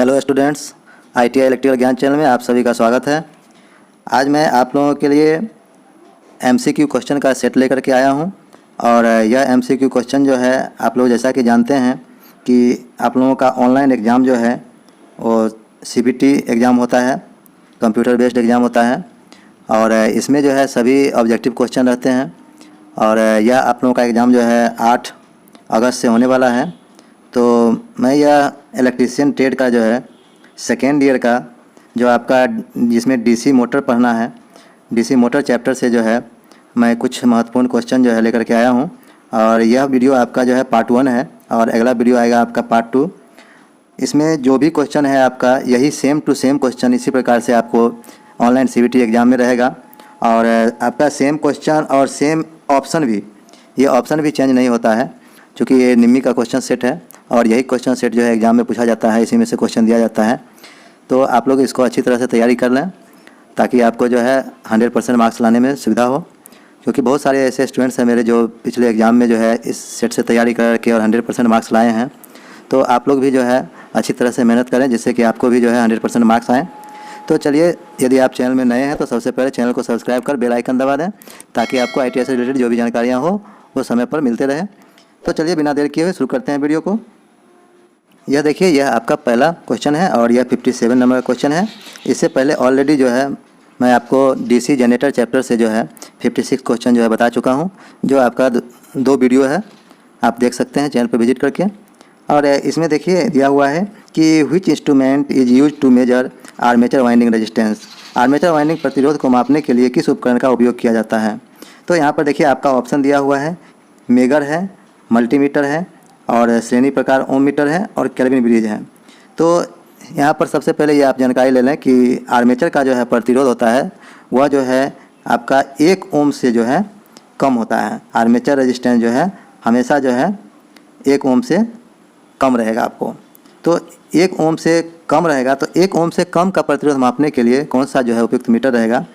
Hello students, ITI electrical ज्ञान channel में आप सभी का स्वागत है। आज मैं आप लोगों के लिए MCQ क्वेश्चन का सेट लेकर के आया हूं और यह MCQ क्वेश्चन जो है आप लोग जैसा कि जानते हैं कि आप लोगों का ऑनलाइन एग्ज़ाम जो है वो CBT एग्ज़ाम होता है, कंप्यूटर बेस्ड एग्ज़ाम होता है और इसमें जो है सभी ऑब्जेक्टिव क्वेश्चन रहते हैं और यह आप लोगों का एग्ज़ाम जो है 8 अगस्त से होने वाला है। तो मैं यह इलेक्ट्रीशियन ट्रेड का जो है सेकेंड ईयर का जो आपका जिसमें DC मोटर पढ़ना है, DC मोटर चैप्टर से जो है मैं कुछ महत्वपूर्ण क्वेश्चन जो है लेकर के आया हूं और यह वीडियो आपका जो है पार्ट 1 है और अगला वीडियो आएगा आपका पार्ट 2। इसमें जो भी क्वेश्चन है आपका यही सेम टू सेम क्वेश्चन इसी प्रकार से आपको ऑनलाइन CBT एग्ज़ाम में रहेगा और आपका सेम क्वेश्चन और सेम ऑप्शन भी, ये ऑप्शन भी चेंज नहीं होता है क्योंकि ये निम्मी का क्वेश्चन सेट है और यही क्वेश्चन सेट जो है एग्ज़ाम में पूछा जाता है, इसी में से क्वेश्चन दिया जाता है। तो आप लोग इसको अच्छी तरह से तैयारी कर लें ताकि आपको जो है 100% मार्क्स लाने में सुविधा हो, क्योंकि बहुत सारे ऐसे स्टूडेंट्स हैं मेरे जो पिछले एग्ज़ाम में जो है इस सेट से तैयारी करके और 100% मार्क्स लाए हैं। तो आप लोग भी जो है अच्छी तरह से मेहनत करें जिससे कि आपको भी जो है 100% मार्क्स आएँ। तो चलिए, यदि आप चैनल में नए हैं तो सबसे पहले चैनल को सब्सक्राइब कर बेल आइकन दबा दें ताकि आपको ITI से रिलेटेड जो भी जानकारियाँ हो वो समय पर मिलते रहे। तो चलिए बिना देर किए हुए शुरू करते हैं वीडियो को। यह देखिए, यह आपका पहला क्वेश्चन है और यह 57 नंबर का क्वेश्चन है। इससे पहले ऑलरेडी जो है मैं आपको DC जनरेटर चैप्टर से जो है 56 क्वेश्चन जो है बता चुका हूं, जो आपका 2 वीडियो है, आप देख सकते हैं चैनल पर विजिट करके। और इसमें देखिए दिया हुआ है कि which instrument is use to measure armature winding resistance. Armature winding प्रतिरोध को मापने के लिए किस उपकरण का उपयोग किया जाता है। तो यहाँ पर देखिए आपका ऑप्शन दिया हुआ है, मेगर है, मल्टीमीटर है और श्रेणी प्रकार ओम मीटर है और केल्विन ब्रिज है। तो यहाँ पर सबसे पहले ये आप जानकारी ले लें कि आर्मेचर का जो है प्रतिरोध होता है वह जो है आपका 1 ओम से जो है कम होता है। आर्मेचर रेजिस्टेंस जो है हमेशा जो है 1 ओम से कम रहेगा आपको। तो 1 ओम से कम रहेगा, तो 1 ओम से कम का प्रतिरोध मापने के लिए कौन सा जो है उपयुक्त मीटर रहेगा,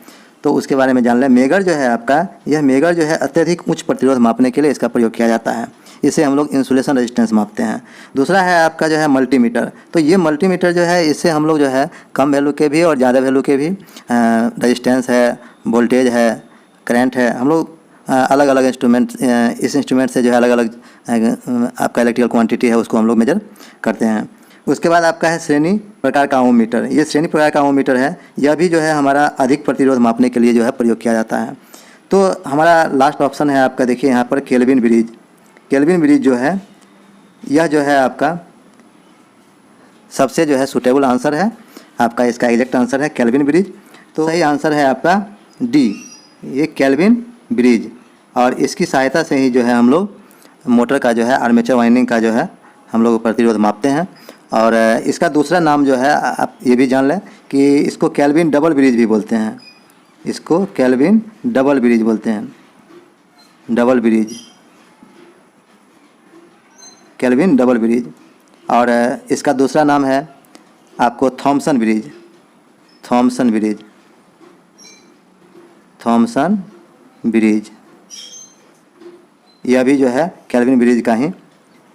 तो उसके बारे में जान लें। मेगर जो है आपका, यह मेगर जो है अत्यधिक उच्च प्रतिरोध मापने के लिए इसका प्रयोग किया जाता है। इसे हम लोग इंसुलेशन रेजिस्टेंस मापते हैं। दूसरा है आपका जो है मल्टीमीटर। तो ये मल्टीमीटर जो है इससे हम लोग जो है कम वैल्यू के भी और ज़्यादा वैल्यू के भी रेजिस्टेंस है, वोल्टेज है, करंट है, हम लोग अलग अलग इंस्ट्रूमेंट, इस इंस्ट्रूमेंट से जो है अलग अलग आपका इलेक्ट्रिकल क्वांटिटी है उसको हम लोग मेजर करते हैं। उसके बाद आपका है श्रेणी प्रकार का ओम मीटर। ये श्रेणी प्रकार का ओम मीटर है, यह भी जो है हमारा अधिक प्रतिरोध मापने के लिए जो है प्रयोग किया जाता है। तो हमारा लास्ट ऑप्शन है आपका, देखिए यहाँ पर केल्विन ब्रिज। केल्विन ब्रिज जो है यह जो है आपका सबसे जो है सूटेबल आंसर है आपका, इसका एग्जैक्ट आंसर है केल्विन ब्रिज। तो सही आंसर है आपका D, ये केल्विन ब्रिज। और इसकी सहायता से ही जो है हम लोग मोटर का जो है आर्मेचर वाइंडिंग का जो है हम लोग प्रतिरोध मापते हैं। और इसका दूसरा नाम जो है आप ये भी जान लें कि इसको केल्विन डबल ब्रिज भी बोलते हैं। इसको केल्विन डबल ब्रिज बोलते हैं, double bridge, Kelvin double bridge. और इसका दूसरा नाम है आपको Thomson bridge, Thomson bridge, Thomson bridge. यह भी जो है केल्विन ब्रिज का ही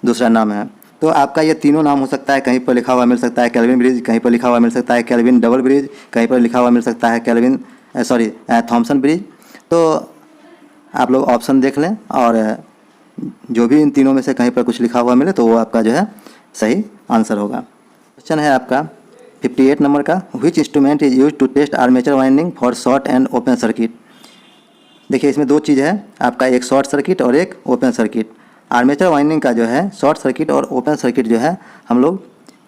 दूसरा नाम है। तो आपका ये तीनों नाम हो सकता है, कहीं पर लिखा हुआ मिल सकता है केल्विन ब्रिज, कहीं पर लिखा हुआ मिल सकता है केल्विन डबल ब्रिज, कहीं पर लिखा हुआ मिल सकता है थॉमसन ब्रिज। तो आप लोग ऑप्शन देख लें और जो भी इन तीनों में से कहीं पर कुछ लिखा हुआ मिले तो वो आपका जो है सही आंसर होगा। क्वेश्चन है आपका 58 नंबर का, which instrument is use to test armature winding for short and open circuit. देखिए इसमें 2 चीज़ है आपका, एक शॉर्ट सर्किट और एक ओपन सर्किट। आर्मेचर वाइंडिंग का जो है शॉर्ट सर्किट और ओपन सर्किट जो है हम लोग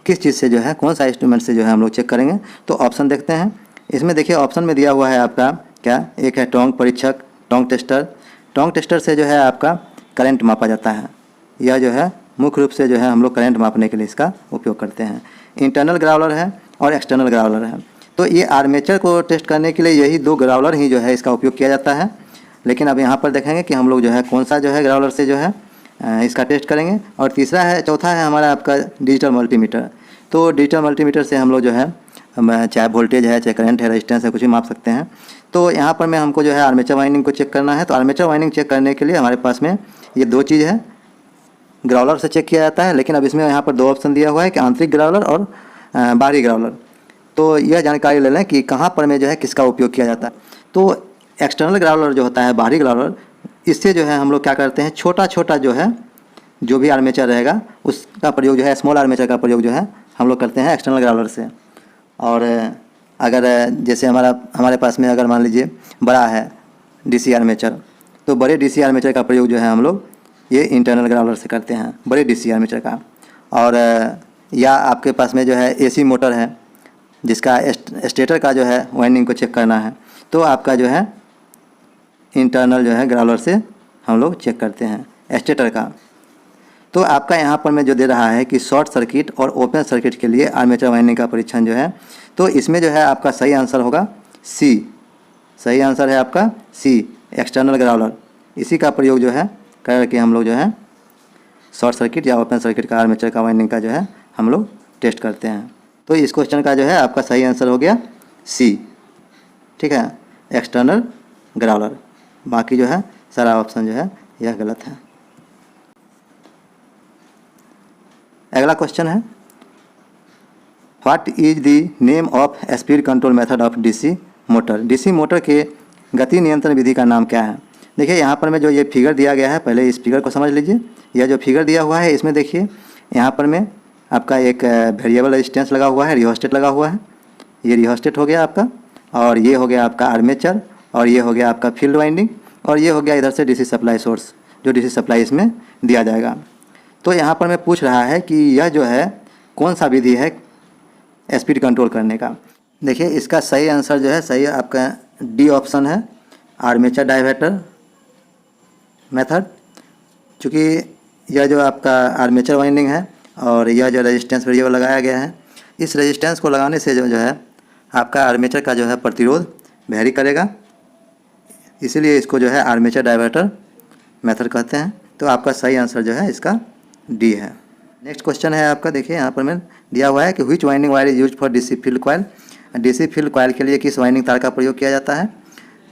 किस चीज़ से जो है, कौन सा इंस्ट्रूमेंट से जो है हम लोग चेक करेंगे। तो ऑप्शन देखते हैं। इसमें देखिए ऑप्शन में दिया हुआ है आपका क्या, एक है टोंग परीक्षक, टोंग टेस्टर। टोंग टेस्टर से जो है आपका करंट मापा जाता है। यह जो है मुख्य रूप से जो है हम लोग करंट मापने के लिए इसका उपयोग करते हैं। इंटरनल ग्राउलर है और एक्सटर्नल ग्राउलर है। तो ये आर्मेचर को टेस्ट करने के लिए यही 2 ग्राउलर ही जो है इसका उपयोग किया जाता है। लेकिन अब यहाँ पर देखेंगे कि हम लोग जो है कौन सा जो है ग्राउलर से जो है इसका टेस्ट करेंगे। और चौथा है हमारा आपका डिजिटल मल्टीमीटर। तो डिजिटल मल्टीमीटर से हम लोग जो है चाहे वोल्टेज है, चाहे करंट है, रेजिस्टेंस है, कुछ भी माप सकते हैं। तो यहाँ पर मैं हमको जो है आर्मेचर वाइंडिंग को चेक करना है। तो आर्मेचर वाइंडिंग चेक करने के लिए हमारे पास में ये 2 चीज़ है, ग्राउलर से चेक किया जाता है। लेकिन अब इसमें यहाँ पर 2 ऑप्शन दिया हुआ है कि आंतरिक ग्राउलर और बाहरी ग्राउलर। तो यह जानकारी ले लें कि कहाँ पर में जो है किसका उपयोग किया जाता है। तो एक्सटर्नल ग्राउलर जो होता है, बाहरी ग्राउलर, इससे जो है हम लोग क्या करते हैं, छोटा छोटा जो है जो भी आर्मेचर रहेगा उसका प्रयोग जो है, स्मॉल आर्मेचर का प्रयोग जो है हम लोग करते हैं एक्सटर्नल ग्राउलर से। और अगर जैसे हमारे पास में अगर मान लीजिए बड़ा है डीसी आर्मेचर, तो बड़े डीसी आर्मेचर का प्रयोग जो है हम लोग ये इंटरनल ग्राउलर से करते हैं, बड़े डीसी आर्मेचर का। और या आपके पास में जो है एसी मोटर है जिसका स्टेटर का जो है वाइंडिंग को चेक करना है, तो आपका जो है इंटरनल जो है ग्राउलर से हम लोग चेक करते हैं स्टेटर का। तो आपका यहाँ पर मैं जो दे रहा है कि शॉर्ट सर्किट और ओपन सर्किट के लिए आर्मेचर वाइंडिंग का परीक्षण जो है, तो इसमें जो है आपका सही आंसर होगा सी। सही आंसर है आपका सी, एक्सटर्नल ग्राउलर। इसी का प्रयोग जो है करके हम लोग जो है शॉर्ट सर्किट या ओपन सर्किट का आर्मेचर का वाइंडिंग का जो है हम लोग टेस्ट करते हैं। तो इस क्वेश्चन का जो है आपका सही आंसर हो गया सी, ठीक है, एक्सटर्नल ग्राउलर। बाकी जो है सारा ऑप्शन जो है यह गलत है। अगला क्वेश्चन है, what is the name of speed control method of DC motor. DC motor के गति नियंत्रण विधि का नाम क्या है। देखिए यहाँ पर में जो ये फिगर दिया गया है, पहले इस फिगर को समझ लीजिए। यह जो फिगर दिया हुआ है इसमें देखिए यहाँ पर में आपका एक वेरिएबल रेजिस्टेंस लगा हुआ है, रियोस्टेट लगा हुआ है। ये रियोस्टेट हो गया आपका, और ये हो गया आपका आर्मेचर, और ये हो गया आपका फील्ड वाइंडिंग, और ये हो गया इधर से डीसी सप्लाई सोर्स, जो डीसी सप्लाई इसमें दिया जाएगा। तो यहाँ पर मैं पूछ रहा है कि यह जो है कौन सा विधि है स्पीड कंट्रोल करने का। देखिए इसका सही आंसर जो है सही आपका डी ऑप्शन है, आर्मेचर डाइवर्टर मेथड। चूँकि यह जो आपका आर्मेचर वाइंडिंग है और यह जो रेजिस्टेंस वेरिएबल लगाया गया है, इस रेजिस्टेंस को लगाने से जो है आपका आर्मेचर का जो है प्रतिरोध वेरी करेगा, इसीलिए इसको जो है आर्मेचर डाइवर्टर मेथड कहते हैं। तो आपका सही आंसर जो है इसका डी है। नेक्स्ट क्वेश्चन है आपका, देखिए यहाँ पर मैं दिया हुआ है कि which winding wire is used for DC field coil. DC field coil के लिए किस वाइंडिंग तार का प्रयोग किया जाता है।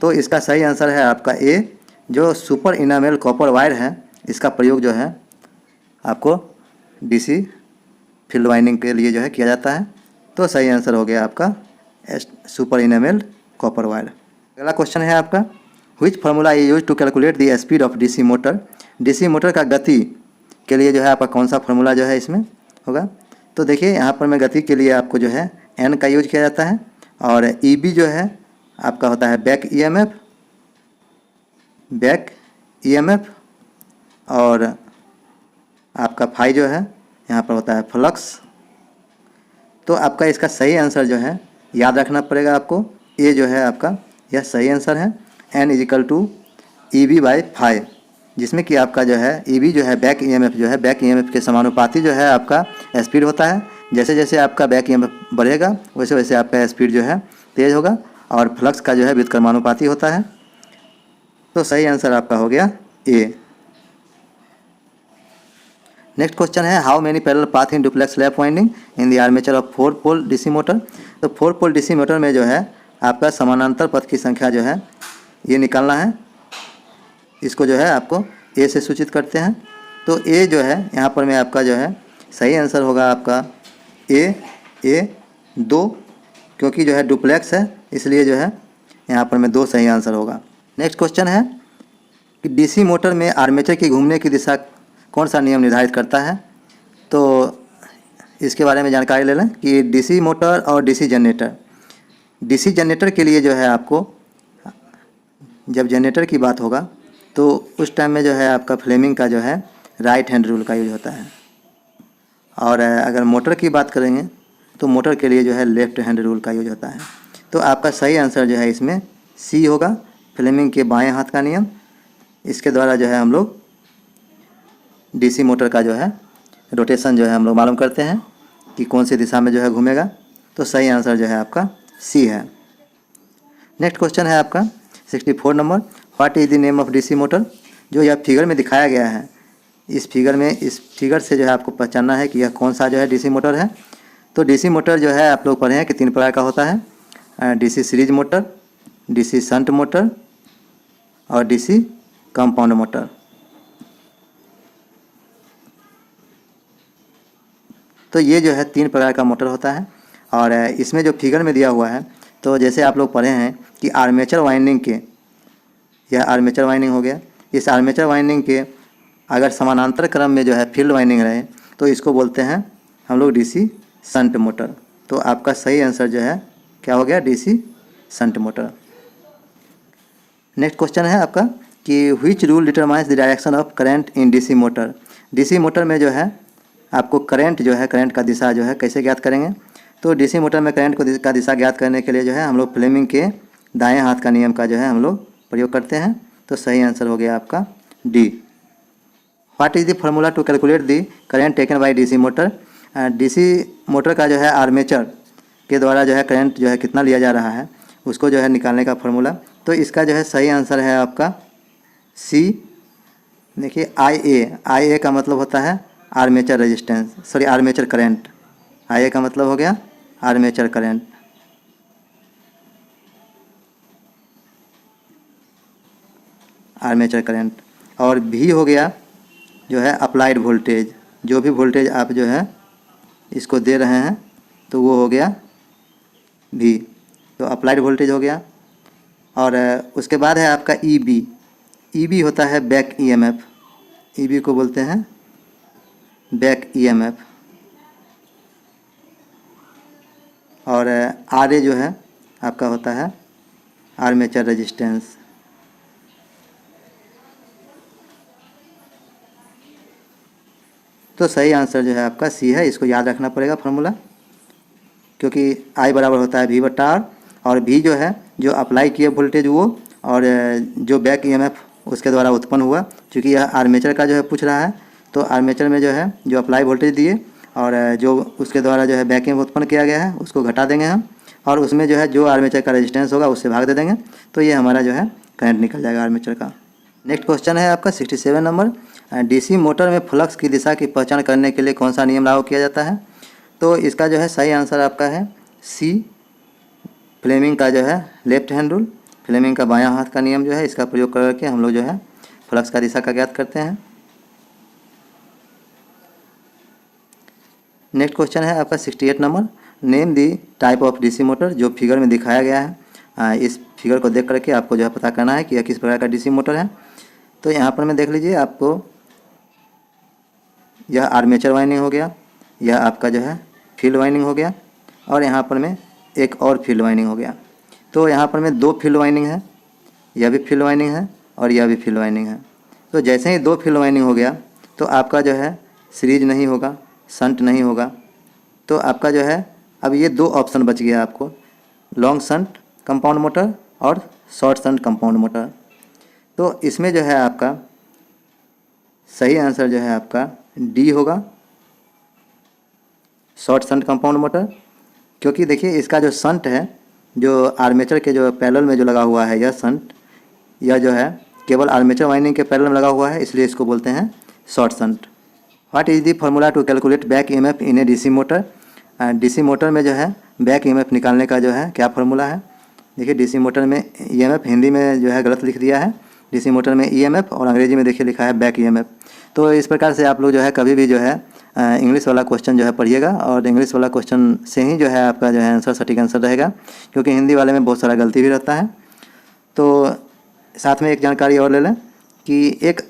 तो इसका सही आंसर है आपका ए, जो सुपर इनामेल कॉपर वायर है इसका प्रयोग जो है आपको डीसी फील्ड वाइंडिंग के लिए जो है किया जाता है। तो सही आंसर हो गया आपका सुपर इनामेल कॉपर वायर। अगला क्वेश्चन है आपका, which formula is used to calculate the speed of DC motor. DC motor का गति के लिए जो है आपका कौन सा फार्मूला जो है इसमें होगा। तो देखिए यहाँ पर मैं गति के लिए आपको जो है एन का यूज किया जाता है, और ई बी जो है आपका होता है बैक ईएमएफ, और आपका फाई जो है यहाँ पर होता है फ्लक्स। तो आपका इसका सही आंसर जो है याद रखना पड़ेगा आपको, ए जो है आपका यह सही आंसर है, N equal to E B by phi, जिसमें कि आपका जो है ई बी जो है बैक ईएमएफ जो है, बैक ईएमएफ के समानुपाती जो है आपका स्पीड होता है। जैसे जैसे आपका बैक ईएमएफ बढ़ेगा वैसे वैसे आपका स्पीड जो है तेज़ होगा, और फ्लक्स का जो है व्युत्क्रमानुपाती होता है। तो सही आंसर आपका हो गया ए। नेक्स्ट क्वेश्चन है, how many parallel path in duplex lap winding in the armature of 4 pole DC motor. तो 4 पोल डीसी मोटर में जो है आपका समानांतर पथ की संख्या जो है ये निकालना है। इसको जो है आपको ए से सूचित करते हैं। तो ए जो है यहाँ पर में आपका जो है सही आंसर होगा आपका ए 2, क्योंकि जो है डुप्लेक्स है इसलिए जो है यहाँ पर में 2 सही आंसर होगा। नेक्स्ट क्वेश्चन है कि डीसी मोटर में आर्मेचर की घूमने की दिशा कौन सा नियम निर्धारित करता है। तो इसके बारे में जानकारी ले लें कि डीसी मोटर और डीसी जनरेटर के लिए जो है आपको, जब जनरेटर की बात होगा तो उस टाइम में जो है आपका फ्लेमिंग का जो है राइट हैंड रूल का यूज होता है, और अगर मोटर की बात करेंगे तो मोटर के लिए जो है लेफ्ट हैंड रूल का यूज होता है। तो आपका सही आंसर जो है इसमें सी होगा, फ्लेमिंग के बाएं हाथ का नियम। इसके द्वारा जो है हम लोग डीसी मोटर का जो है रोटेशन जो है हम लोग मालूम करते हैं कि कौन सी दिशा में जो है घूमेगा। तो सही आंसर जो है आपका सी है। नेक्स्ट क्वेश्चन है आपका 64 number, what is the name of DC motor. जो यह फिगर में दिखाया गया है, इस फिगर से जो है आपको पहचानना है कि यह कौन सा जो है डीसी मोटर है। तो डीसी मोटर जो है आप लोग पढ़े हैं कि 3 प्रकार का होता है, DC series motor, DC shunt motor और डीसी कंपाउंड मोटर। तो ये जो है 3 प्रकार का मोटर होता है। और इसमें जो फिगर में दिया हुआ है, तो जैसे आप लोग पढ़े हैं कि आर्मेचर वाइंडिंग के, यह आर्मेचर वाइंडिंग हो गया, इस आर्मेचर वाइंडिंग के अगर समानांतर क्रम में जो है फील्ड वाइंडिंग रहे तो इसको बोलते हैं हम लोग डीसी शंट मोटर। तो आपका सही आंसर जो है क्या हो गया, DC shunt motor. Next question है आपका कि which rule determines the direction of current in DC motor. DC motor में जो है आपको करंट जो है, करंट का दिशा जो है कैसे ज्ञात करेंगे। तो डीसी मोटर में करंट को का दिशा ज्ञात करने के लिए जो है हम लोग फ्लेमिंग के दाएं हाथ का नियम का जो है हम लोग प्रयोग करते हैं। तो सही आंसर हो गया आपका D. What is the formula to calculate the current taken by DC motor. DC motor का जो है आर्मेचर के द्वारा जो है करंट जो है कितना लिया जा रहा है उसको जो है निकालने का फार्मूला। तो इसका जो है सही आंसर है आपका सी। देखिए आई ए का मतलब होता है armature resistance, sorry armature current. I A का मतलब हो गया आर्मेचर करंट। Armature current. और भी हो गया जो है अप्लाइड वोल्टेज, जो भी वोल्टेज आप जो है इसको दे रहे हैं तो वो हो गया भी, तो अप्लाइड वोल्टेज हो गया। और उसके बाद है आपका ईबी। ईबी होता है बैक ईएमएफ, ईबी को बोलते हैं बैक ईएमएफ। और आरए जो है आपका होता है आर्मेचर रेजिस्टेंस। तो सही आंसर जो है आपका सी है, इसको याद रखना पड़ेगा फार्मूला, क्योंकि आई बराबर होता है वी बटा आर। और भी जो है जो अप्लाई किए वोल्टेज वो, और जो बैक ईएमएफ उसके द्वारा उत्पन्न हुआ। क्योंकि यह आर्मेचर का जो है पूछ रहा है, तो आर्मेचर में जो है जो अप्लाई वोल्टेज दिए और जो उसके द्वारा जो है बैक ईएमएफ उत्पन्न किया गया है उसको घटा देंगे हम, और उसमें जो है जो आर्मेचर का रेजिस्टेंस होगा उससे भाग दे देंगे, तो ये हमारा जो है करंट निकल जाएगा आर्मेचर का। नेक्स्ट क्वेश्चन है आपका 67 नंबर। डीसी मोटर में फ्लक्स की दिशा की पहचान करने के लिए कौन सा नियम लागू किया जाता है। तो इसका जो है सही आंसर आपका है सी, फ्लेमिंग का जो है लेफ्ट हैंड रूल। फ्लेमिंग का बायां हाथ का नियम जो है इसका प्रयोग करके हम लोग जो है फ्लक्स का दिशा का ज्ञात करते हैं। नेक्स्ट क्वेश्चन है आपका 68 number. Name the type of DC motor. जो फिगर में दिखाया गया है इस फिगर को देख करके आपको जो है पता करना है कि यह किस प्रकार का डीसी मोटर है। तो यहाँ पर में देख लीजिए, आपको यह आर्मेचर वाइंडिंग हो गया, यह आपका जो है फील्ड वाइंडिंग हो गया, और यहाँ पर में एक और फील्ड वाइंडिंग हो गया। तो यहाँ पर में 2 फील्ड वाइंडिंग है, यह भी फील्ड वाइंडिंग है और यह भी फील्ड वाइंडिंग है। तो जैसे ही 2 फील्ड वाइंडिंग हो गया तो आपका जो है सीरीज नहीं होगा, शंट नहीं होगा। तो आपका जो है अब ये 2 ऑप्शन बच गया आपको, लॉन्ग शंट कंपाउंड मोटर और शॉर्ट शंट कंपाउंड मोटर। तो इसमें जो है आपका सही आंसर जो है आपका डी होगा, शॉर्ट शंट कंपाउंड मोटर। क्योंकि देखिए इसका जो शंट है, जो आर्मेचर के जो पैरेलल में जो लगा हुआ है, यह शंट, यह जो है केवल आर्मेचर वाइंडिंग के पैरेलल में लगा हुआ है, इसलिए इसको बोलते हैं short shunt. What is the formula to calculate back EMF in a DC motor. DC motor में जो है बैक ईएमएफ निकालने का जो है क्या फार्मूला है। देखिए डीसी मोटर में ईएमएफ हिंदी में जो है गलत लिख दिया है, डीसी मोटर में ईएमएफ और अंग्रेजी में देखिए लिखा है बैक ईएमएफ। तो इस प्रकार से आप लोग जो है कभी भी जो है इंग्लिश वाला क्वेश्चन जो है पढ़िएगा, और इंग्लिश वाला क्वेश्चन से ही जो है आपका जो है आंसर सटीक आंसर रहेगा, क्योंकि हिंदी वाले में बहुत सारा गलती भी रहता है। तो साथ में एक जानकारी और ले लें कि एक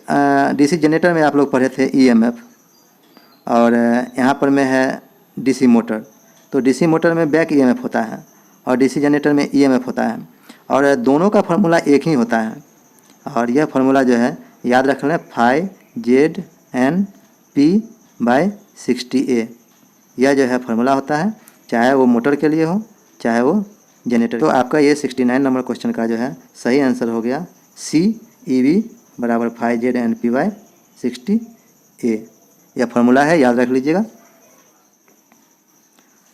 डीसी जनरेटर में आप लोग पढ़े थे ईएमएफ, और यहाँ पर में है डीसी मोटर। तो डीसी मोटर में बैक ईएमएफ होता है और डीसी जनरेटर में ईएमएफ होता है, और दोनों का फार्मूला एक ही होता है। और यह फार्मूला जो है याद रख लें, phi Z N P by 60A, यह जो है फार्मूला होता है, चाहे वो मोटर के लिए हो चाहे वो जनरेटर। तो आपका ये 69 नंबर क्वेश्चन का जो है सही आंसर हो गया सी, ई बी बराबर phi Z N P by 60A, यह फार्मूला है, याद रख लीजिएगा।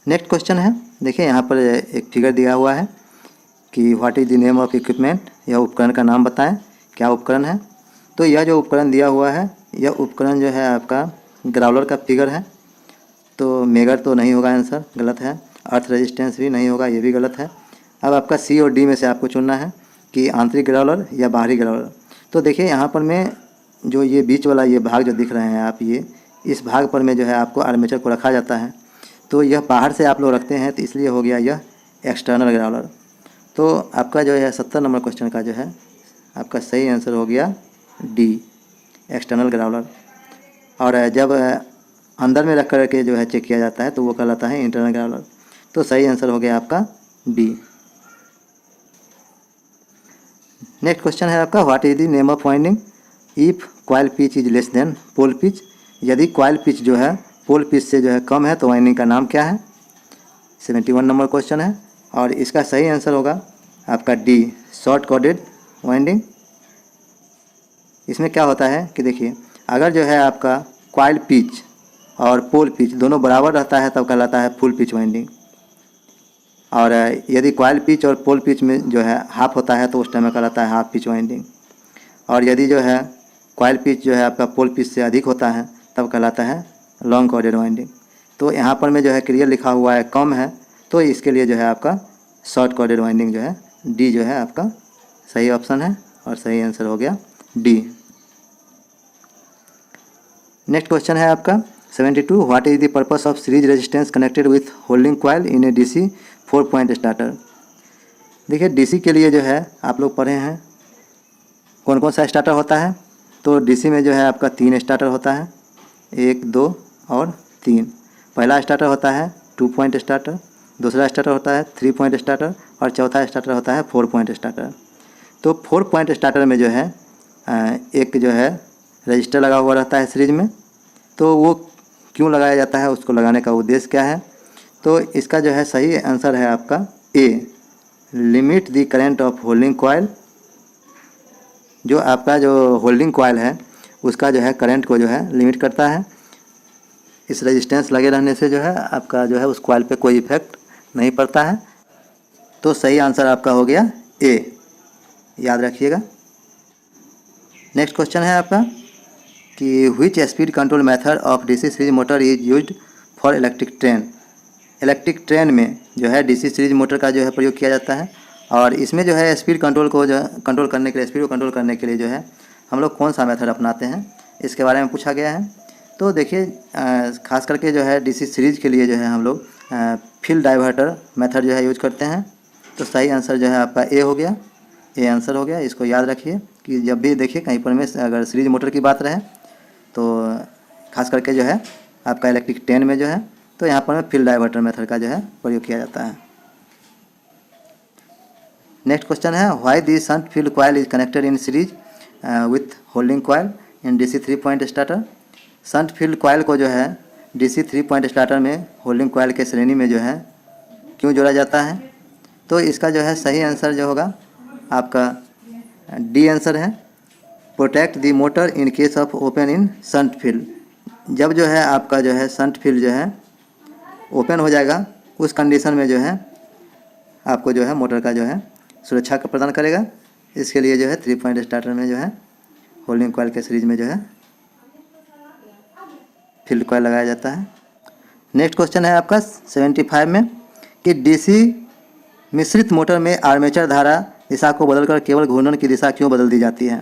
नेक्स्ट क्वेश्चन है, देखिए यहाँ पर एक फिगर दिया हुआ है कि what is the name of equipment. यह उपकरण का नाम बताएं, क्या उपकरण है। तो यह जो उपकरण दिया हुआ है, यह उपकरण जो है आपका ग्राउलर का फिगर है। तो मेगर तो नहीं होगा, आंसर गलत है। अर्थ रेजिस्टेंस भी नहीं होगा, ये भी गलत है। अब आपका सी और डी में से आपको चुनना है कि आंतरिक ग्राउलर या बाहरी ग्राउलर। तो देखिए यहाँ पर में जो ये बीच वाला ये भाग जो दिख रहे हैं आप, इस भाग पर में जो है आपको आर्मेचर को रखा जाता है। तो यह बाहर से आप लोग रखते हैं, तो इसलिए हो गया यह एक्सटर्नल ग्राउलर। तो आपका जो है 70 नंबर क्वेश्चन का जो है आपका सही आंसर हो गया डी, एक्सटर्नल ग्राउलर। और जब अंदर में रख कर के जो है चेक किया जाता है तो वो कहलाता है इंटरनल ग्राउलर। तो सही आंसर हो गया आपका बी। नेक्स्ट क्वेश्चन है आपका, what is the name of winding if coil pitch is less than pole pitch. यदि कॉइल पिच जो है पोल पिच से जो है कम है तो वाइंडिंग का नाम क्या है। 71 नंबर क्वेश्चन है और इसका सही आंसर होगा आपका डी, शॉर्ट कॉर्डेड वाइंडिंग। इसमें क्या होता है कि देखिए, अगर जो है आपका कॉइल पिच और पोल पिच दोनों बराबर रहता है तब कहलाता है फुल पिच वाइंडिंग। और यदि कॉइल पिच और पोल पिच में जो है हाफ होता है तो उस टाइम में कहलाता है हाफ पिच वाइंडिंग। और यदि जो है कॉइल पिच जो है आपका पोल पिच से अधिक होता है तब कहलाता है लॉन्ग कॉर्डेड वाइंडिंग। तो यहाँ पर में जो है क्लियर लिखा हुआ है कम है, तो इसके लिए जो है आपका शॉर्ट कॉर्डेड वाइंडिंग जो है डी जो है आपका सही ऑप्शन है और सही आंसर हो गया डी। नेक्स्ट क्वेश्चन है आपका 72, what is the purpose of series resistance connected with holding coil in a DC 4 point starter. देखिए, डीसी के लिए जो है आप लोग पढ़े हैं कौन कौन सा स्टार्टर होता है। तो डीसी में जो है आपका 3 स्टार्टर होता है, 1, 2 और 3। पहला स्टार्टर होता है 2 पॉइंट स्टार्टर, दूसरा स्टार्टर होता है 3 पॉइंट स्टार्टर और चौथा स्टार्टर होता है 4 पॉइंट स्टार्टर। तो 4 पॉइंट स्टार्टर में जो है एक जो है रजिस्टर लगा हुआ रहता है सीरीज में। तो वो क्यों लगाया जाता है, उसको लगाने का उद्देश्य क्या है। तो इसका जो है सही आंसर है आपका A, limit the current of holding coil. जो आपका जो होल्डिंग कॉइल है उसका जो है करंट को जो है लिमिट करता है। इस रेजिस्टेंस लगे रहने से जो है आपका जो है उस कॉइल पे कोई इफेक्ट नहीं पड़ता है। तो सही आंसर आपका हो गया ए, याद रखिएगा। नेक्स्ट क्वेश्चन है आपका कि which speed control method of DC series motor is used for electric train. Electric train में जो है डीसी सीरीज मोटर का जो है प्रयोग किया जाता है और इसमें जो है स्पीड कंट्रोल को जो कंट्रोल करने के लिए, स्पीड को कंट्रोल करने के लिए जो है हम लोग कौन सा मेथड अपनाते हैं, इसके बारे में पूछा गया है। तो देखिए, खास करके जो है डीसी सीरीज के लिए जो है हम लोग फील्ड डाइवर्टर मेथड जो है यूज करते हैं। तो सही आंसर जो है आपका ए हो गया, ए आंसर हो गया। इसको याद रखिए कि जब भी देखिए कहीं पर में अगर सीरीज मोटर की बात रहे तो खास करके जो है आपका इलेक्ट्रिक ट्रेन में जो है तो यहाँ पर में फील्ड डाइवर्टर मेथड का जो है प्रयोग किया जाता है। नेक्स्ट क्वेश्चन है, why the shunt field coil is connected in series with holding coil in DC 3 point starter. Shunt field coil को जो है डीसी 3 पॉइंट स्टार्टर में होल्डिंग कॉइल के श्रेणी में जो है क्यों जोड़ा जाता है। तो इसका जो है सही आंसर जो होगा आपका डी आंसर है, protect the motor in case of open in shunt field. जब जो है आपका जो है शंट फील्ड जो है ओपन हो जाएगा उस कंडीशन में जो है आपको जो है मोटर का जो है सुरक्षा का प्रदान करेगा। इसके लिए जो है 3 पॉइंट स्टार्टर में जो है होल्डिंग कॉइल के सीरीज में जो है फील्ड कॉइल लगाया जाता है। नेक्स्ट क्वेश्चन है आपका 75 में कि डीसी मिश्रित मोटर में आर्मेचर धारा दिशा को बदलकर केवल घूर्णन की दिशा क्यों बदल दी जाती है।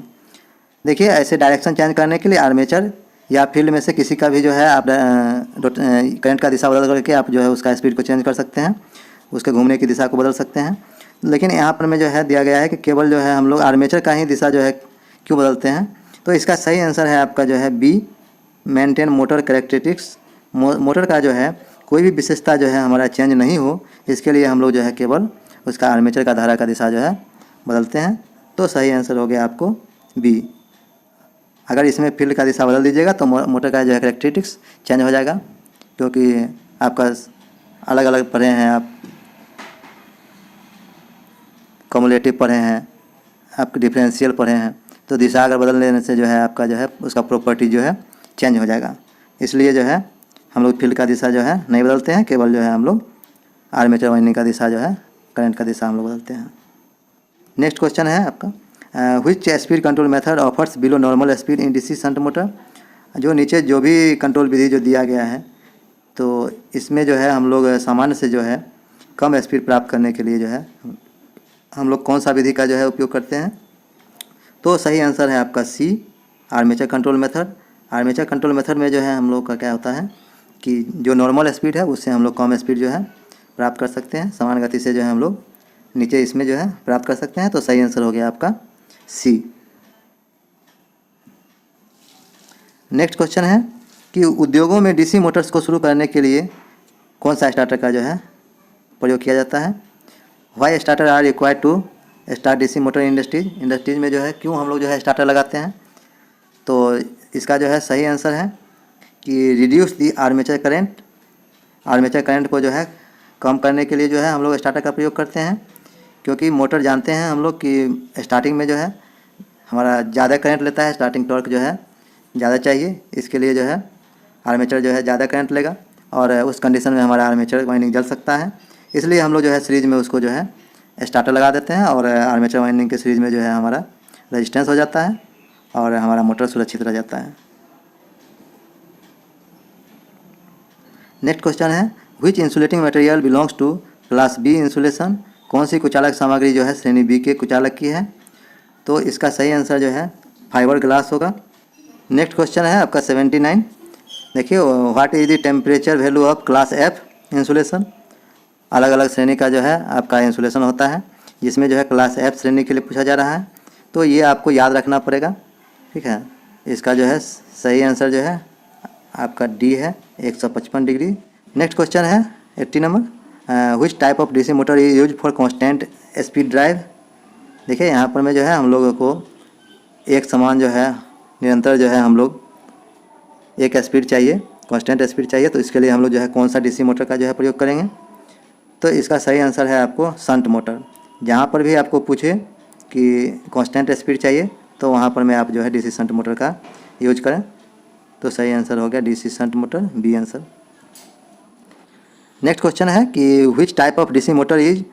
देखिए, ऐसे डायरेक्शन चेंज करने के लिए आर्मेचर या फील्ड में से किसी का भी जो है आप करंट का दिशा बदल करके आप जो है उसका स्पीड को चेंज कर सकते हैं, उसके घूमने की दिशा को बदल सकते हैं। लेकिन यहाँ पर में जो है दिया गया है कि केवल जो है हम लोग आर्मेचर का ही दिशा जो है क्यों बदलते हैं। तो इसका सही आंसर है आपका जो है B, maintain motor characteristics. Motor का जो है कोई भी विशेषता जो है हमारा चेंज नहीं हो, इसके लिए हम लोग जो है केवल उसका आर्मेचर का धारा का दिशा जो है बदलते हैं। तो सही आंसर हो गया आपको बी। अगर इसमें फील्ड का दिशा बदल दीजिएगा तो मोटर का जो है कैरेक्टरिस्टिक्स चेंज हो जाएगा, क्योंकि आपका अलग अलग पढ़े हैं, आप कम्युलेटिव पढ़े हैं, आप डिफरेंशियल पढ़े हैं। तो दिशा अगर बदल देने से जो है आपका जो है उसका प्रॉपर्टी जो है चेंज हो जाएगा। इसलिए जो है हम लोग फील्ड का दिशा जो है नहीं बदलते हैं, केवल जो है हम लोग आर्मेचर वाइंडिंग का दिशा जो है करंट का दिशा हम लोग बदलते हैं। नेक्स्ट क्वेश्चन है आपका, which speed control method offers below normal speed in DC shunt motor. जो नीचे जो भी कंट्रोल विधि जो दिया गया है तो इसमें जो है हम लोग सामान्य से जो है कम स्पीड प्राप्त करने के लिए जो है हम लोग कौन सा विधि का जो है उपयोग करते हैं। तो सही आंसर है आपका C, armature control method. Armature control method में जो है हम लोग का क्या होता है कि जो नॉर्मल स्पीड है उससे हम लोग कम स्पीड जो है प्राप्त कर सकते हैं, समान गति से जो है हम लोग नीचे इसमें जो है प्राप्त कर सकते हैं। तो सही आंसर हो गया आपका सी। नेक्स्ट क्वेश्चन है कि उद्योगों में डीसी मोटर्स को शुरू करने के लिए कौन सा स्टार्टर का जो है प्रयोग किया जाता है। Why starter are required to start DC motor industries में जो है क्यों हम लोग जो है स्टार्टर लगाते हैं। तो इसका जो है सही आंसर है कि रिड्यूस दी आर्मेचर करंट को जो है कम करने के लिए जो है हम लोग स्टार्टर का प्रयोग करते हैं, क्योंकि मोटर जानते हैं हम लोग कि स्टार्टिंग में जो है हमारा ज़्यादा करंट लेता है, स्टार्टिंग टॉर्क जो है ज़्यादा चाहिए, इसके लिए जो है आर्मेचर जो है ज़्यादा करंट लेगा और उस कंडीशन में हमारा आर्मेचर वाइंडिंग जल सकता है। इसलिए हम लोग जो है सीरीज में उसको जो है स्टार्टर लगा देते हैं और आर्मेचर वाइंडिंग के सीरीज में जो है हमारा रेजिस्टेंस हो जाता है और हमारा मोटर सुरक्षित रह जाता है। नेक्स्ट क्वेश्चन है which insulating material belongs to class B insulation. कौन सी कुचालक सामग्री जो है श्रेणी बी के कुचालक की है। तो इसका सही आंसर जो है फाइबर ग्लास होगा। नेक्स्ट क्वेश्चन है आपका 79। देखिए what is the temperature value of class F insulation. अलग अलग श्रेणी का जो है आपका इंसुलेशन होता है, जिसमें जो है क्लास एफ श्रेणी के लिए पूछा जा रहा है। तो ये आपको याद रखना पड़ेगा, ठीक है। इसका जो है सही आंसर जो है आपका डी है, 155 डिग्री। नेक्स्ट क्वेश्चन है 80 number which type of DC motor is use for constant speed drive. देखिए यहाँ पर में जो है हम लोगों को एक समान जो है निरंतर जो है हम लोग एक स्पीड चाहिए, कांस्टेंट स्पीड चाहिए। तो इसके लिए हम लोग जो है कौन सा डीसी मोटर का जो है प्रयोग करेंगे। तो इसका सही आंसर है आपको शंट मोटर। जहाँ पर भी आपको पूछे कि कांस्टेंट स्पीड चाहिए तो वहाँ पर में आप जो है डीसी शंट मोटर का यूज करें। तो सही आंसर हो गया DC shunt motor, B answer. Next question है कि which type of DC motor is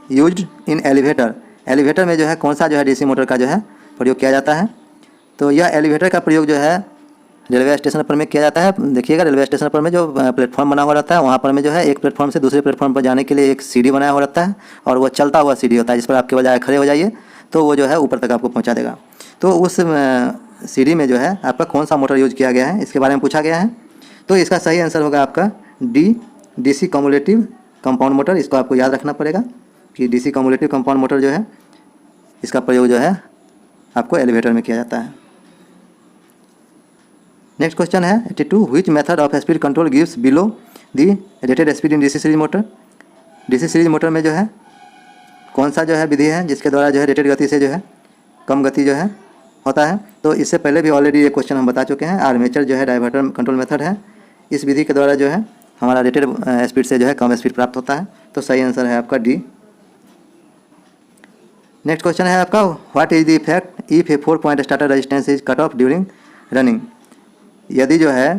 used in elevator. Elevator में जो है कौन सा जो है डीसी मोटर का जो है प्रयोग किया जाता है। तो यह एलिवेटर का प्रयोग जो है रेलवे स्टेशन पर में किया जाता है। देखिएगा रेलवे स्टेशन पर में जो प्लेटफॉर्म बना हुआ रहता है वहाँ पर में जो है एक प्लेटफॉर्म से दूसरे प्लेटफॉर्म पर जाने के लिए एक सीढ़ी बनाया हुआ रहता है और वो चलता हुआ सीढ़ी होता है, जिस पर आपके बजाय खड़े हो जाइए तो वो जो है ऊपर तक आपको पहुँचा देगा। तो उस सीढ़ी में जो है आपका कौन सा मोटर यूज किया गया है, इसके बारे में पूछा गया है। तो इसका सही आंसर होगा आपका D, DC cumulative compound motor. इसको आपको याद रखना पड़ेगा कि डीसी कम्युलेटिव कंपाउंड मोटर जो है इसका प्रयोग जो है आपको एलिवेटर में किया जाता है। नेक्स्ट क्वेश्चन है 82 which method of speed control gives below the rated speed in DC series motor. DC series motor में जो है कौन सा जो है विधि है जिसके द्वारा जो है रेटेड गति से जो है कम गति जो है होता है। तो इससे पहले भी ऑलरेडी ये क्वेश्चन हम बता चुके हैं। आर्मेचर जो है डाइवर्टर कंट्रोल मेथड है, इस विधि के द्वारा जो है हमारा रेटेड स्पीड से जो है कम स्पीड प्राप्त होता है। तो सही आंसर है आपका डी। नेक्स्ट क्वेश्चन है आपका what is the effect if A 4 point starter resistance is cut off during running. यदि जो है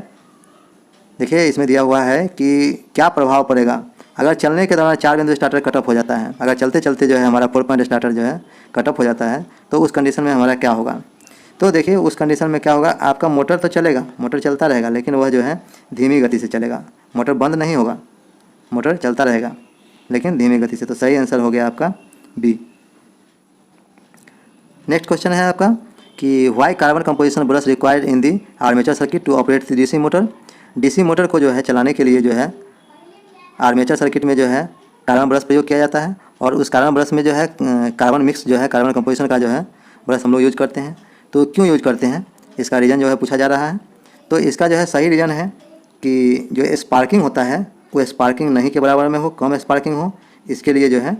देखिए इसमें दिया हुआ है कि क्या प्रभाव पड़ेगा अगर चलने के दौरान 4 बिंदु स्टार्टर कट ऑफ हो जाता है। अगर चलते चलते जो है हमारा 4 पॉइंट स्टार्टर जो है कट ऑफ हो जाता है तो उस कंडीशन में हमारा क्या होगा। तो देखिए उस कंडीशन में क्या होगा, आपका मोटर तो चलेगा, मोटर चलता रहेगा, लेकिन वह जो है धीमी गति से चलेगा। मोटर बंद नहीं होगा, मोटर चलता रहेगा लेकिन धीमी गति से। तो सही आंसर हो गया आपका बी। नेक्स्ट क्वेश्चन है आपका कि why carbon composition brush required in the armature circuit to operate the DC motor. DC motor को जो है चलाने के लिए जो है आर्मेचर सर्किट में जो है कार्बन ब्रश प्रयोग किया जाता है और उस कार्बन ब्रश में जो है कार्बन मिक्स जो है कार्बन कंपोजिशन का जो है ब्रश हम लोग यूज करते हैं। तो क्यों यूज करते हैं, इसका रीज़न जो है पूछा जा रहा है। तो इसका जो है सही रीज़न है कि जो स्पार्किंग होता है वो स्पार्किंग नहीं के बराबर में हो, कम स्पार्किंग हो, इसके लिए जो है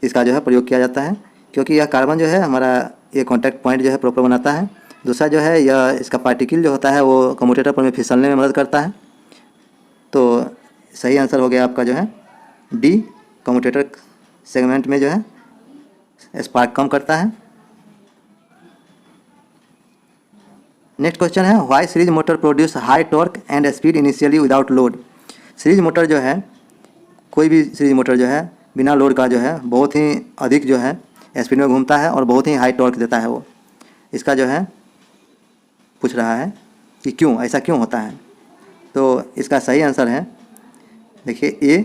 इसका जो है प्रयोग किया जाता है। क्योंकि यह कार्बन जो है हमारा ये कॉन्टैक्ट पॉइंट जो है प्रॉपर बनाता है। दूसरा जो है यह इसका पार्टिकल जो होता है वो कम्यूटेटर पर में फिसलने में मदद करता है। तो सही आंसर हो गया आपका जो है डी, कम्यूटेटर सेगमेंट में जो है स्पार्क कम करता है। नेक्स्ट क्वेश्चन है why series motor produce high torque and speed initially without load. Series motor जो है कोई भी सीरीज मोटर जो है बिना लोड का जो है बहुत ही अधिक जो है स्पीड में घूमता है और बहुत ही हाई टॉर्क देता है वो। इसका जो है पूछ रहा है कि क्यों, ऐसा क्यों होता है। तो इसका सही आंसर है देखिए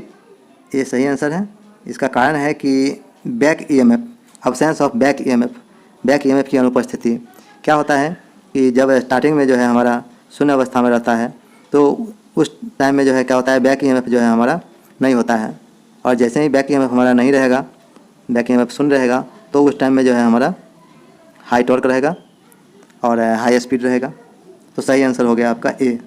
ए सही आंसर है। इसका कारण है कि back EMF, absence of back EMF की अनुपस्थिति। क्या होता है कि जब स्टार्टिंग में जो है हमारा शून्य अवस्था में रहता है तो उस टाइम में जो है क्या होता है, बैक ईएमएफ जो है हमारा नहीं होता है। और जैसे ही बैक ईएमएफ हमारा नहीं रहेगा, बैक ईएमएफ शून्य रहेगा, तो उस टाइम में जो है हमारा हाई टॉर्क रहेगा और हाई स्पीड रहेगा। तो सही आंसर हो गया आपका ए।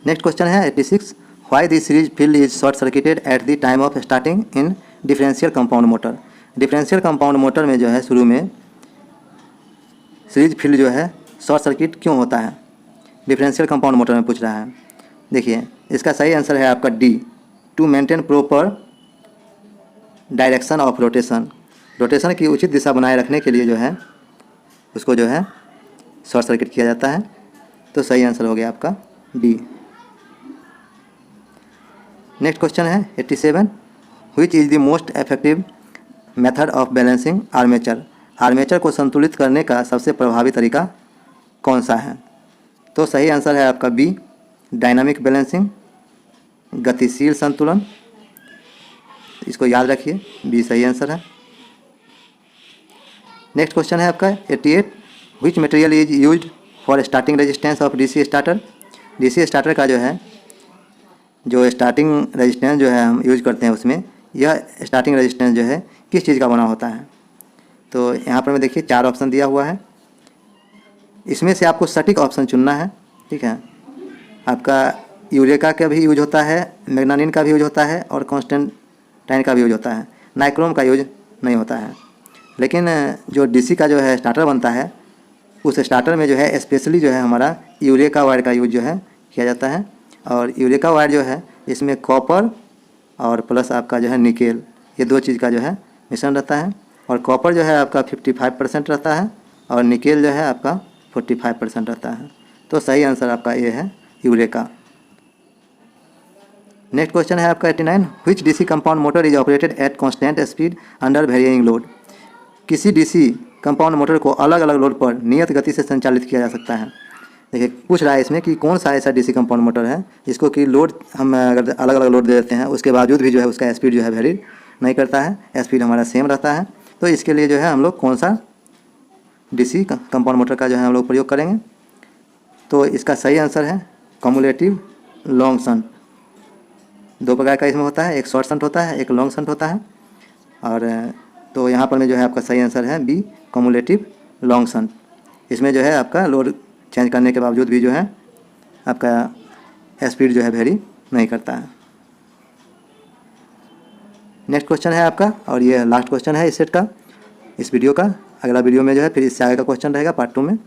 नेक्स्ट क्वेश्चन है 86, why the series field is short circuited at the time of starting in differential compound motor. Differential compound motor में जो है शुरू में सीरीज फील्ड जो है शॉर्ट सर्किट क्यों होता है, डिफरेंशियल कंपाउंड मोटर में पूछ रहा है। देखिए इसका सही आंसर है आपका D, to maintain proper direction of rotation. Rotation की उचित दिशा बनाए रखने के लिए जो है उसको जो है शॉर्ट सर्किट किया जाता है। तो सही आंसर हो गया आपका डी। नेक्स्ट क्वेश्चन है 87, which is the most effective method of balancing armature. Armature को संतुलित करने का सबसे प्रभावी तरीका कौन सा है। तो सही आंसर है आपका बी, डायनामिक बैलेंसिंग, गतिशील संतुलन। इसको याद रखिए, बी सही आंसर है। नेक्स्ट क्वेश्चन है आपका 88, which material is used for starting resistance of DC starter. DC starter का जो है जो स्टार्टिंग रेजिस्टेंस जो है हम यूज करते हैं उसमें यह स्टार्टिंग रेजिस्टेंस जो है किस चीज़ का बना होता है। तो यहाँ पर मैं देखिए 4 ऑप्शन दिया हुआ है, इसमें से आपको सटीक ऑप्शन चुनना है। ठीक है, आपका यूरेका का भी यूज होता है, मैग्नानिन का भी यूज होता है और कॉन्स्टेंटाइन का भी यूज होता है। नाइक्रोम का यूज नहीं होता है। लेकिन जो डीसी का जो है स्टार्टर बनता है उस स्टार्टर में जो है स्पेशली जो है हमारा यूरेका वायर का यूज जो है किया जाता है। और यूरेका वायर जो है इसमें कॉपर और प्लस आपका जो है निकेल, ये 2 चीज़ का जो है मिश्रण रहता है। और कॉपर जो है आपका 55% रहता है और निकेल जो है आपका 45% रहता है। तो सही आंसर आपका ये है यूरेका। नेक्स्ट क्वेश्चन है आपका 89, which DC compound motor is operated at constant speed under varying load. किसी डीसी कंपाउंड मोटर को अलग अलग लोड पर नियत गति से संचालित किया जा सकता है। देखिए पूछ रहा है इसमें कि कौन सा ऐसा डीसी कंपाउंड मोटर है जिसको कि लोड हम अगर अलग अलग लोड दे देते हैं उसके बावजूद भी जो है उसका स्पीड जो है वेरी नहीं करता है, स्पीड हमारा सेम रहता है। तो इसके लिए जो है हम लोग कौन सा डीसी कंपाउंड मोटर का जो है हम लोग प्रयोग करेंगे। तो इसका सही आंसर है कम्युलेटिव लॉन्ग शंट। 2 प्रकार का इसमें होता है, एक शॉर्ट शंट होता है, एक लॉन्ग शंट होता है। और तो यहाँ पर में जो है आपका सही आंसर है बी, कम्युलेटिव लॉन्ग शंट। इसमें जो है आपका लोड चेंज करने के बावजूद भी जो है आपका स्पीड जो है वेरी नहीं करता है। नेक्स्ट क्वेश्चन है आपका और ये लास्ट क्वेश्चन है इस सेट का, इस वीडियो का। अगला वीडियो में जो है फिर इससे आगे का क्वेश्चन रहेगा पार्ट 2 में।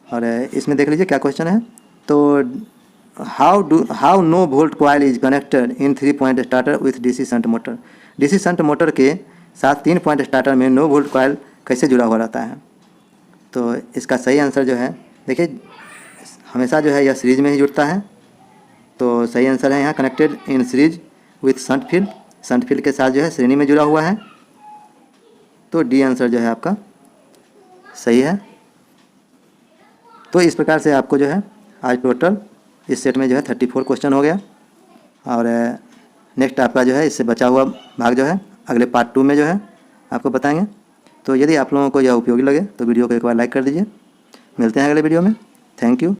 और इसमें देख लीजिए क्या क्वेश्चन है। तो how no volt coil is connected in 3 point starter with DC shunt motor. DC shunt motor के साथ 3 पॉइंट स्टार्टर में नो वोल्ट कॉइल कैसे जुड़ा हुआ रहता है। तो इसका सही आंसर जो है देखिए हमेशा जो है यह सीरीज में ही जुड़ता है। तो सही आंसर है यहाँ connected in series with shunt field, shunt field के साथ जो है श्रेणी में जुड़ा हुआ है। तो डी आंसर जो है आपका सही है। तो इस प्रकार से आपको जो है आज टोटल इस सेट में जो है 34 क्वेश्चन हो गया। और नेक्स्ट आपका जो है इससे बचा हुआ भाग जो है अगले पार्ट 2 में जो है आपको बताएंगे। तो यदि आप लोगों को यह उपयोगी लगे तो वीडियो को एक बार लाइक कर दीजिए। मिलते हैं अगले वीडियो में। Thank you.